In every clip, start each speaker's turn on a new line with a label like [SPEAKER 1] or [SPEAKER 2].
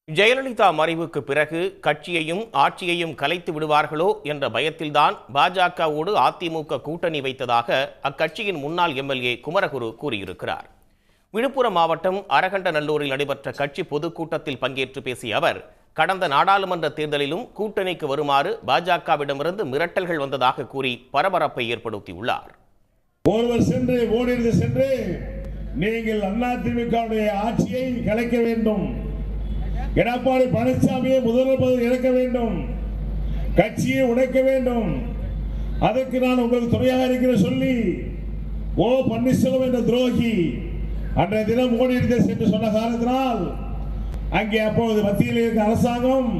[SPEAKER 1] ஜெயலலிதா மறைவுக்கு பிறகு கட்சியையும் ஆட்சியையும் கலைத்து விடுவார்களோ என்ற பயத்தில்தான் பாஜகவோடு அதிமுக கூட்டணி வைத்ததாக அக்கட்சியின் முன்னாள் எம்எல்ஏ குமரகுரு கூறியிருக்கிறார். விழுப்புரம் மாவட்டம் அரகண்டநல்லூரில் நடைபெற்ற கட்சி பொதுக்கூட்டத்தில் பங்கேற்று பேசிய அவர், கடந்த நாடாளுமன்ற தேர்தலிலும் கூட்டணிக்கு வருமாறு பாஜகவிடமிருந்து மிரட்டல்கள் வந்ததாக கூறி பரபரப்பை ஏற்படுத்தியுள்ளார்.
[SPEAKER 2] ஒருவர் சென்று ஓடிருந்து சென்று நீங்கள் அதிமுகவுடைய ஆட்சியை கலைக்க வேண்டும், எடப்பாடி பழனிசாமியை முதல்வர் பதவி இழக்க வேண்டும், கட்சியை உடைக்க வேண்டும், அதற்கு நான் உங்களுக்கு துணையாக இருக்கிறேன் சொல்லி ஓ பன்னீர்செல்வம் என்ற துரோகி அன்றைய தினம் ஓடிருந்து சென்று சொன்ன காரணத்தினால் அங்கே அப்போது மத்தியில் இருக்கிற அரசாங்கம்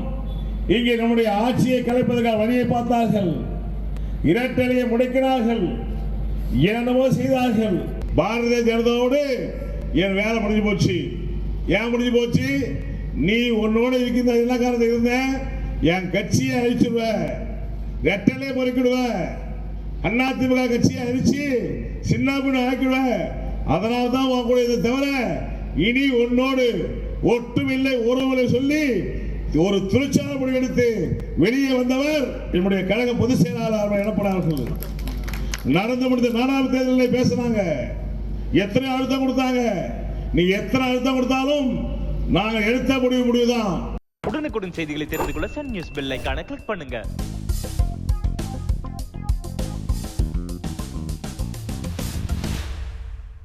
[SPEAKER 2] இங்கே நம்முடைய ஆட்சியை கலைப்பதற்கான வழியை பார்த்தார்கள், இரட்டலையை முடக்கினார்கள், என்னவோ செய்தார்கள். பாரதிய ஜனதாவோடு என் வேலை முடிஞ்சு போச்சு. ஏன் முடிஞ்சு போச்சு? நீ உன்னோட இருக்கின்ற என்ன காரணத்தை இருந்த என் கட்சியை அழிச்சிடுவ, ரெட்டலையை முறைக்கிடுவ, அதிமுக கட்சியை அழிச்சு சின்ன பின்ன ஆக்கிடுவ. அதனால தான் உன் கூட இதை தவிர இனி உன்னோடு ஒட்டுமில்லை உறவுகளை சொல்லி ஒரு துணிச்சலான முடிவெடுத்து வெளியே வந்தவர் என்னுடைய கழக பொதுச் செயலாளர் எடப்பாடி. நடந்து முடிந்த நாடாளுமன்ற தேர்தலில் பேசினாங்க, எத்தனை அழுத்தம் கொடுத்தாங்க. நீ எத்தனை அழுத்தம் கொடுத்தாலும் நாங்கள் எடுத்த முடிவுதான்.
[SPEAKER 3] உடனுக்குடன் செய்திகளை தெரிந்து கொள்ள சன் நியூஸ் பெல் ஐகானை கிளிக் பண்ணுங்க.